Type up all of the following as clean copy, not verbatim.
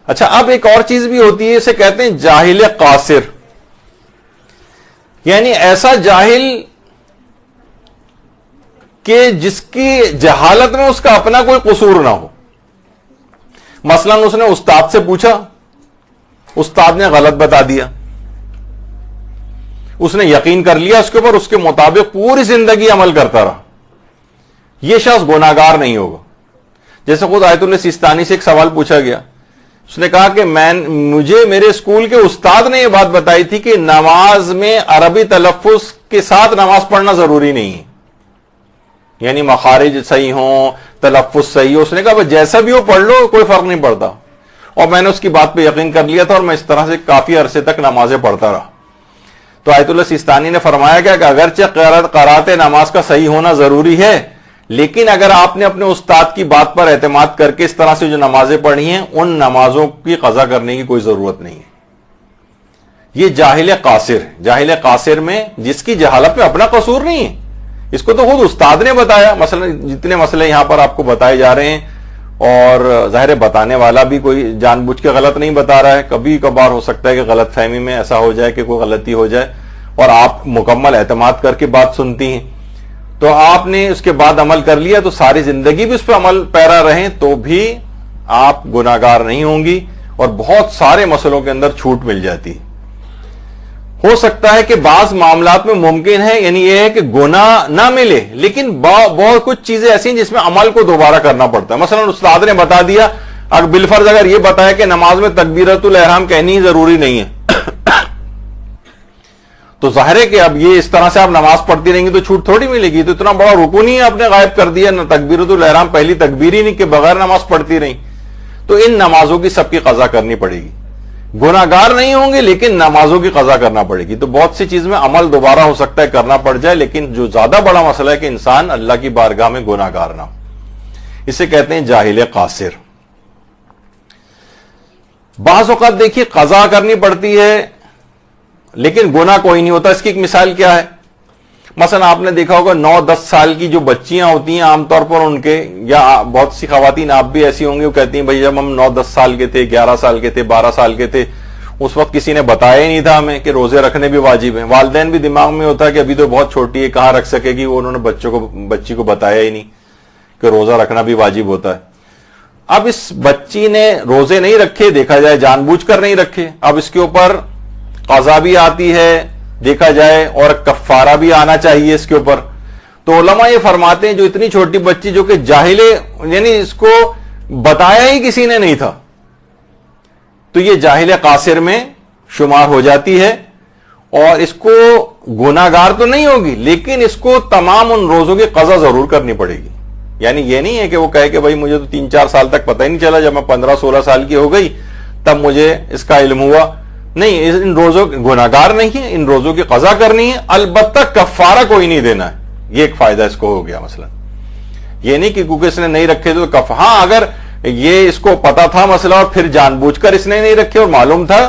اچھا، اب ایک اور چیز بھی ہوتی ہے، اسے کہتے ہیں جاہل قاصر، یعنی ایسا جاہل کہ جس کی جہالت میں اس کا اپنا کوئی قصور نہ ہو. مثلا اس نے استاد سے پوچھا، استاد نے غلط بتا دیا، اس نے یقین کر لیا اس کے اوپر، اس کے مطابق پوری زندگی عمل کرتا رہا. یہ شخص گناہگار نہیں ہوگا. جیسے خود آیت اللہ سیستانی سے ایک سوال پوچھا گیا، اس نے کہا کہ مجھے میرے اسکول کے استاد نے یہ بات بتائی تھی کہ نماز میں عربی تلفظ کے ساتھ نماز پڑھنا ضروری نہیں ہے، یعنی مخارج صحیح ہوں، تلفظ صحیح ہو. اس نے کہا جیسا بھی ہو پڑھ لو، کوئی فرق نہیں پڑتا. اور میں نے اس کی بات پہ یقین کر لیا تھا اور میں اس طرح سے کافی عرصے تک نمازیں پڑھتا رہا. تو آیت اللہ سیستانی نے فرمایا کہ اگرچہ قرات نماز کا صحیح ہونا ضروری ہے، لیکن اگر آپ نے اپنے استاد کی بات پر اعتماد کر کے اس طرح سے جو نمازیں پڑھی ہیں، ان نمازوں کی قضا کرنے کی کوئی ضرورت نہیں ہے. یہ جاہل قاصر. جاہل قاصر میں جس کی جہالت میں اپنا قصور نہیں ہے، اس کو تو خود استاد نے بتایا. مثلا جتنے مسئلے یہاں پر آپ کو بتائے جا رہے ہیں، اور ظاہر بتانے والا بھی کوئی جان بوجھ کے غلط نہیں بتا رہا ہے. کبھی کبھار ہو سکتا ہے کہ غلط فہمی میں ایسا ہو جائے کہ کوئی غلطی ہو جائے اور آپ مکمل اعتماد کر کے بات سنتی ہیں، تو آپ نے اس کے بعد عمل کر لیا تو ساری زندگی بھی اس پہ عمل پیرا رہیں تو بھی آپ گناہگار نہیں ہوں گی، اور بہت سارے مسئلوں کے اندر چھوٹ مل جاتی. ہو سکتا ہے کہ بعض معاملات میں ممکن ہے، یعنی یہ ہے کہ گناہ نہ ملے، لیکن بہت کچھ چیزیں ایسی ہیں جس میں عمل کو دوبارہ کرنا پڑتا ہے. مثلا استاد نے بتا دیا، اگر بالفرض اگر یہ بتایا کہ نماز میں تکبیرۃ الاحرام کہنی ہی ضروری نہیں ہے، تو ظاہر ہے کہ اب یہ اس طرح سے آپ نماز پڑھتی رہیں گی تو چھوٹ تھوڑی ملے گی. تو اتنا بڑا رکن ہی آپ نے غائب کر دیا، نہ تکبیرۃ الاحرام پہلی تکبیر ہی نہیں کہ بغیر نماز پڑھتی رہیں، تو ان نمازوں کی سب کی قضا کرنی پڑے گی. گناہگار نہیں ہوں گے لیکن نمازوں کی قضا کرنا پڑے گی. تو بہت سی چیز میں عمل دوبارہ ہو سکتا ہے کرنا پڑ جائے، لیکن جو زیادہ بڑا مسئلہ ہے کہ انسان اللہ کی بارگاہ میں گناہگار نہ ہو، اسے کہتے ہیں جاہل قاصر. بعض اوقات دیکھیے قضا کرنی پڑتی ہے لیکن گناہ کوئی نہیں ہوتا. اس کی ایک مثال کیا ہے؟ مثلا آپ نے دیکھا ہوگا 9-10 سال کی جو بچیاں ہوتی ہیں عام طور پر ان کے، یا بہت سی خواتین آپ بھی ایسی ہوں گی، وہ کہتی ہیں بھائی جب ہم 9-10 سال کے تھے، 11 سال کے تھے، 12 سال کے تھے، اس وقت کسی نے بتایا ہی نہیں تھا ہمیں کہ روزے رکھنے بھی واجب ہیں. والدین بھی دماغ میں ہوتا ہے کہ ابھی تو بہت چھوٹی ہے، کہاں رکھ سکے گی، وہ انہوں نے بچی کو بتایا ہی نہیں کہ روزہ رکھنا بھی واجب ہوتا ہے. اب اس بچی نے روزے نہیں رکھے، دیکھا جائے جان بوجھ کر نہیں رکھے، اب اس کے اوپر قضا بھی آتی ہے دیکھا جائے، اور کفارہ بھی آنا چاہیے اس کے اوپر. تو علماء یہ فرماتے ہیں جو اتنی چھوٹی بچی جو کہ جاہل، یعنی اس کو بتایا ہی کسی نے نہیں تھا، تو یہ جاہل قاصر میں شمار ہو جاتی ہے، اور اس کو گناہگار تو نہیں ہوگی لیکن اس کو تمام ان روزوں کی قضا ضرور کرنی پڑے گی. یعنی یہ نہیں ہے کہ وہ کہے کہ بھائی مجھے تو 3-4 سال تک پتہ ہی نہیں چلا، جب میں 15-16 سال کی ہو گئی تب مجھے اس کا علم ہوا. نہیں، ان روزوں گناہگار نہیں ہے، ان روزوں کی قضا کرنی ہے، البتہ کفارہ کوئی نہیں دینا ہے. یہ ایک فائدہ اس کو ہو گیا. مثلا یہ نہیں کہ کیونکہ اس نے نہیں رکھے تو ہاں اگر یہ اس کو پتا تھا مسئلہ اور پھر جان بوجھ کر اس نے نہیں رکھے اور معلوم تھا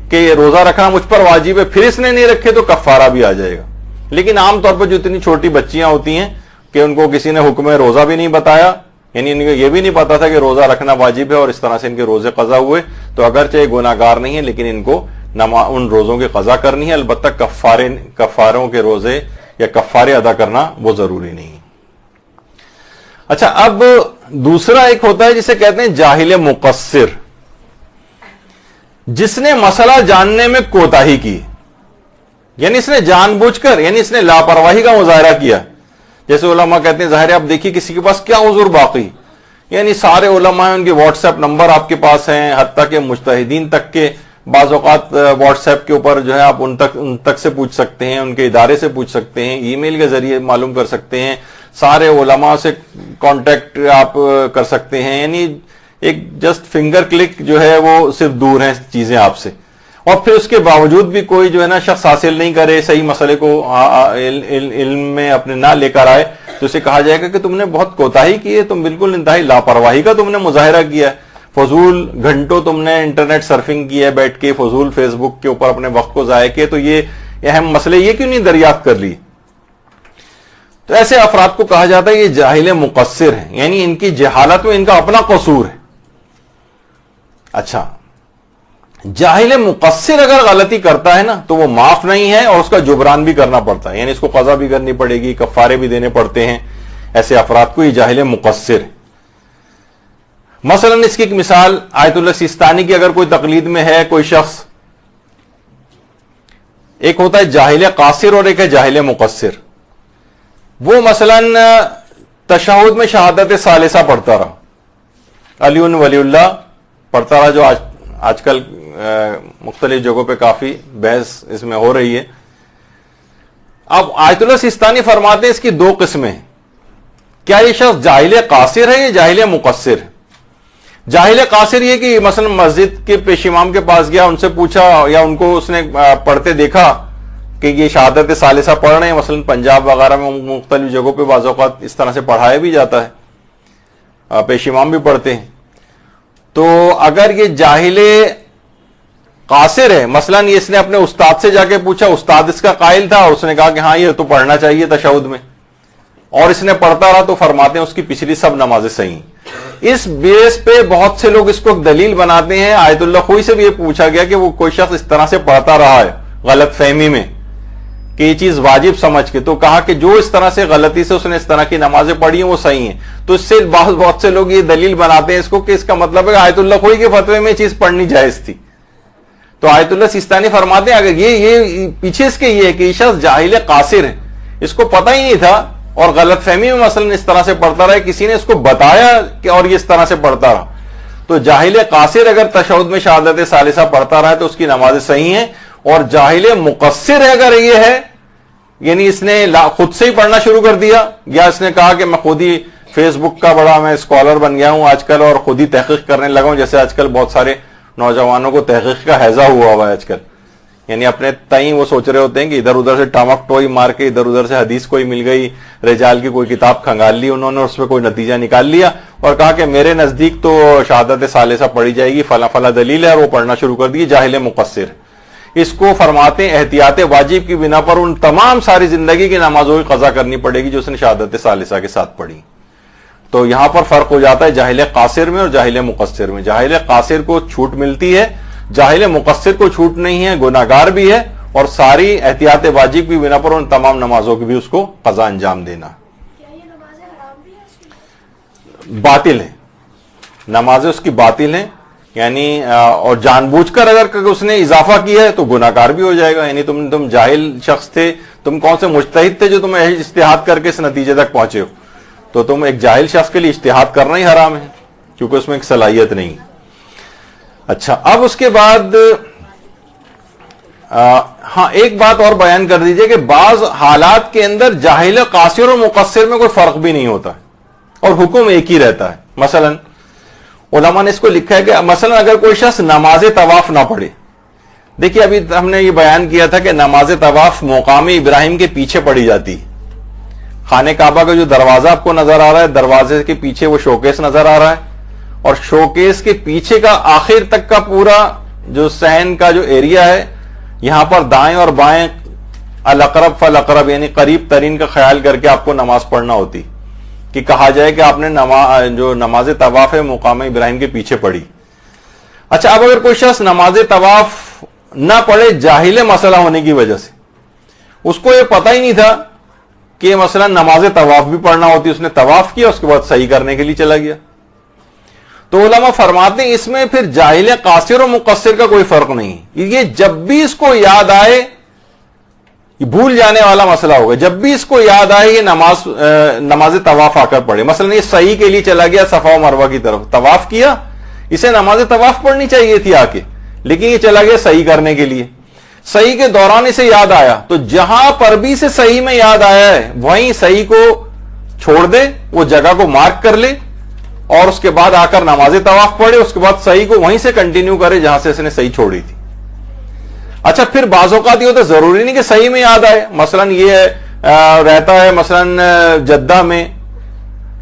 کہ یہ روزہ رکھنا مجھ پر واجب ہے، پھر اس نے نہیں رکھے تو کفارہ بھی آ جائے گا. لیکن عام طور پر جو اتنی چھوٹی بچیاں ہوتی ہیں کہ ان کو کسی نے حکم روزہ بھی نہیں بتایا، یعنی ان کو یہ بھی نہیں پتا تھا کہ روزہ رکھنا واجب ہے، اور اس طرح سے ان کے روزے قضا ہوئے، تو اگرچہ گناہگار نہیں ہے لیکن ان کو ان روزوں کی قضا کرنی ہے. البتہ کفاروں کے روزے یا کفارے ادا کرنا وہ ضروری نہیں. اچھا، اب دوسرا ایک ہوتا ہے جسے کہتے ہیں جاہل مقصر، جس نے مسئلہ جاننے میں کوتاہی کی، یعنی اس نے جان بوجھ کر، یعنی اس نے لاپرواہی کا مظاہرہ کیا. جیسے علماء کہتے ہیں ظاہر ہے اب دیکھیے کسی کے پاس کیا عذر باقی، یعنی سارے علماء ان کے واٹس ایپ نمبر آپ کے پاس ہیں، حتیٰ کہ مجتہدین تک کے بعض اوقات واٹس ایپ کے اوپر جو ہے آپ ان تک سے پوچھ سکتے ہیں، ان کے ادارے سے پوچھ سکتے ہیں، ای میل کے ذریعے معلوم کر سکتے ہیں، سارے علماء سے کانٹیکٹ آپ کر سکتے ہیں. یعنی ایک جسٹ فنگر کلک جو ہے وہ صرف دور ہیں چیزیں آپ سے. اور پھر اس کے باوجود بھی کوئی جو ہے نا شخص حاصل نہیں کرے، صحیح مسئلے کو علم میں اپنے نہ لے کر آئے، تو اسے کہا جائے گا کہ تم نے بہت کوتاہی کی ہے، تم بالکل انتہائی لاپرواہی کا تم نے مظاہرہ کیا ہے، فضول گھنٹوں تم نے انٹرنیٹ سرفنگ کی ہے بیٹھ کے، فضول فیس بک کے اوپر اپنے وقت کو ضائع کیے، تو یہ اہم مسئلے یہ کیوں نہیں دریافت کر لی. تو ایسے افراد کو کہا جاتا ہے یہ جاہل مقصر ہیں، یعنی ان کی جہالت میں ان کا اپنا قصور ہے. اچھا، جاہل مقصر اگر غلطی کرتا ہے نا تو وہ معاف نہیں ہے اور اس کا جبران بھی کرنا پڑتا ہے، یعنی اس کو قضا بھی کرنی پڑے گی، کفارے بھی دینے پڑتے ہیں ایسے افراد کو، یہ جاہل مقصر ہے۔ مثلا اس کی ایک مثال آیت اللہ سیستانی کی اگر کوئی تقلید میں ہے کوئی شخص، ایک ہوتا ہے جاہل قاصر اور ایک ہے جاہل مقصر۔ وہ مثلا تشہد میں شہادت ثالثہ پڑھتا رہا، علی ولی اللہ پڑھتا رہا، جو آج کل مختلف جگہوں پہ کافی بحث اس میں ہو رہی ہے۔ اب آیت اللہ سیستانی فرماتے ہیں اس کی دو قسمیں ہیں، کیا یہ شخص جاہل قاصر ہے یا جاہل مقصر ہے؟ جاہل قاصر یہ کہ مثلا مسجد کے پیش امام کے پاس گیا، ان سے پوچھا یا ان کو اس نے پڑھتے دیکھا کہ یہ شہادت ثالثہ پڑھ رہے ہیں، مثلا پنجاب وغیرہ میں مختلف جگہوں پہ بعض اوقات اس طرح سے پڑھایا بھی جاتا ہے، پیش امام بھی پڑھتے ہیں۔ تو اگر یہ جاہل قاصر ہے، مثلا اس نے اپنے استاد سے جا کے پوچھا، استاد اس کا قائل تھا اور اس نے کہا کہ ہاں یہ تو پڑھنا چاہیے تشہد میں، اور اس نے پڑھتا رہا، تو فرماتے ہیں اس کی پچھلی سب نمازیں صحیح ہیں۔ اس بیس پہ بہت سے لوگ اس کو دلیل بناتے ہیں۔ آیت اللہ خوئی سے بھی یہ پوچھا گیا کہ وہ کوئی شخص اس طرح سے پڑھتا رہا ہے غلط فہمی میں کہ یہ چیز واجب سمجھ کے، تو کہا کہ جو اس طرح سے غلطی سے اس نے اس طرح کی نمازیں پڑھی ہیں وہ صحیح ہیں۔ تو اس سے بہت سے لوگ یہ دلیل بناتے ہیں اس کو کہ اس کا مطلب ہے کہ آیت اللہ خوئی کے فتوے میں یہ چیز پڑھنی جائز تھی۔ تو آیت اللہ سیستانی فرماتے ہیں اگر یہ پیچھے اس کے یہ ہے کہ یہ شخص جاہل قاصر ہے، اس کو پتہ ہی نہیں تھا اور غلط فہمی میں مثلا اس طرح سے پڑھتا رہا، کسی نے اس کو بتایا کہ اور یہ اس طرح سے پڑھتا رہا، تو جاہل قاصر اگر تشہد میں شہادت ثالثہ پڑھتا رہا ہے تو اس کی نمازیں صحیح ہیں، اور جاہل مقصر اگر یہ ہے یعنی اس نے خود سے ہی پڑھنا شروع کر دیا، یا اس نے کہا کہ میں خود ہی فیس بک کا بڑا میں اسکالر بن گیا ہوں آج کل اور خود ہی تحقیق کرنے لگا ہوں، جیسے آج کل بہت سارے نوجوانوں کو تحقیق کا ہیضہ ہوا ہے آج کل، یعنی اپنے تئیں وہ سوچ رہے ہوتے ہیں کہ ادھر ادھر سے ٹامک ٹوئی مار کے ادھر ادھر سے حدیث کوئی مل گئی، رجال کی کوئی کتاب کھنگال لی انہوں نے، اس پہ کوئی نتیجہ نکال لیا اور کہا کہ میرے نزدیک تو شہادت ثالثہ پڑھی جائے گی، فلاں فلاں دلیل ہے، اور وہ پڑھنا شروع کر دی، جاہل مقصر۔ اس کو فرماتے ہیں احتیاط واجب کی بنا پر ان تمام ساری زندگی کی نمازوں کی قضا کرنی پڑے گی جو اس نے شہادت ثالثہ کے ساتھ پڑھی۔ تو یہاں پر فرق ہو جاتا ہے جاہل قاصر میں اور جاہل مقصر میں۔ جاہل قاصر کو چھوٹ ملتی ہے، جاہل مقصر کو چھوٹ نہیں ہے، گناہگار بھی ہے، اور ساری احتیاط واجب کی بنا پر ان تمام نمازوں کی بھی اس کو قضا انجام دینا۔ کیا یہ نمازیں حرام بھی ہیں؟ باطل ہیں، نمازیں اس کی باطل ہیں، یعنی اور جان بوجھ کر اگر اس نے اضافہ کیا ہے تو گناہگار بھی ہو جائے گا۔ یعنی تم جاہل شخص تھے، تم کون سے مجتہد تھے جو تم اجتہاد کر کے اس نتیجے تک پہنچے ہو، تو تم ایک جاہل شخص کے لیے اجتہاد کرنا ہی حرام ہے کیونکہ اس میں ایک صلاحیت نہیں۔ اچھا، اب اس کے بعد ہاں ایک بات اور بیان کر دیجئے کہ بعض حالات کے اندر جاہل قاصر اور مقصر میں کوئی فرق بھی نہیں ہوتا اور حکم ایک ہی رہتا ہے۔ مثلا علماء نے اس کو لکھا ہے کہ مثلا اگر کوئی شخص نماز طواف نہ پڑھے، دیکھیے ابھی ہم نے یہ بیان کیا تھا کہ نماز طواف مقام ابراہیم کے پیچھے پڑھی جاتی ہے۔ خانہ کعبہ کا جو دروازہ آپ کو نظر آ رہا ہے، دروازے کے پیچھے وہ شوکیس نظر آ رہا ہے، اور شوکیس کے پیچھے کا آخر تک کا پورا جو صحن کا جو ایریا ہے، یہاں پر دائیں اور بائیں الاقرب فالاقرب یعنی قریب ترین کا خیال کر کے آپ کو نماز پڑھنا ہوتی کہ کہا جائے کہ آپ نے جو نماز طواف ہے مقام ابراہیم کے پیچھے پڑھی۔ اچھا، اب اگر کوئی شخص نماز طواف نہ پڑھے جاہل مسئلہ ہونے کی وجہ سے، اس کو یہ پتہ ہی نہیں تھا کہ مثلا نماز طواف بھی پڑھنا ہوتی، اس نے طواف کیا اس کے بعد صحیح کرنے کے لیے چلا گیا، تو علماء فرماتے ہیں اس میں پھر جاہل قاصر و مقصر کا کوئی فرق نہیں، یہ جب بھی اس کو یاد آئے یہ بھول جانے والا مسئلہ ہوگا، جب بھی اس کو یاد آئے یہ نماز طواف آ کر پڑھے۔ مثلا یہ صحیح کے لیے چلا گیا صفا و مروہ کی طرف، طواف کیا، اسے نماز طواف پڑھنی چاہیے تھی آ کے، لیکن یہ چلا گیا صحیح کرنے کے لیے، صحیح کے دوران اسے یاد آیا، تو جہاں پر بھی سے صحیح میں یاد آیا ہے وہیں صحیح کو چھوڑ دے، وہ جگہ کو مارک کر لے اور اس کے بعد آ کر نماز طواف پڑھے، اس کے بعد صحیح کو وہیں سے کنٹینیو کرے جہاں سے اس نے صحیح چھوڑی تھی۔ اچھا، پھر بعض اوقات یہ ہوتا ہے ضروری نہیں کہ صحیح میں یاد آئے، مثلا یہ رہتا ہے مثلا جدہ میں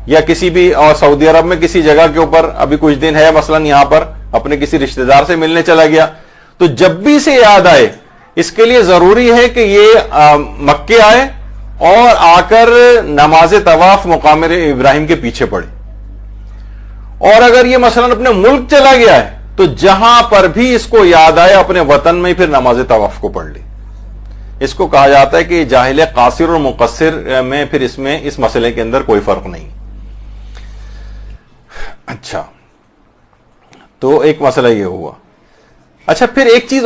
یا کسی بھی اور سعودی عرب میں کسی جگہ کے اوپر ابھی کچھ دن ہے، مثلا یہاں پر اپنے کسی رشتہ دار سے ملنے چلا گیا، تو جب بھی اسے یاد آئے اس کے لیے ضروری ہے کہ یہ مکے آئے اور آ کر نماز طواف مقام ابراہیم کے پیچھے پڑھے۔ اور اگر یہ مثلا اپنے ملک چلا گیا ہے تو جہاں پر بھی اس کو یاد آئے اپنے وطن میں پھر نماز طواف کو پڑھ لی. اس کو کہا جاتا ہے کہ جاہل قاصر اور مقصر میں پھر اس مسئلے کے اندر کوئی فرق نہیں. اچھا تو ایک مسئلہ یہ ہوا. اچھا پھر ایک چیز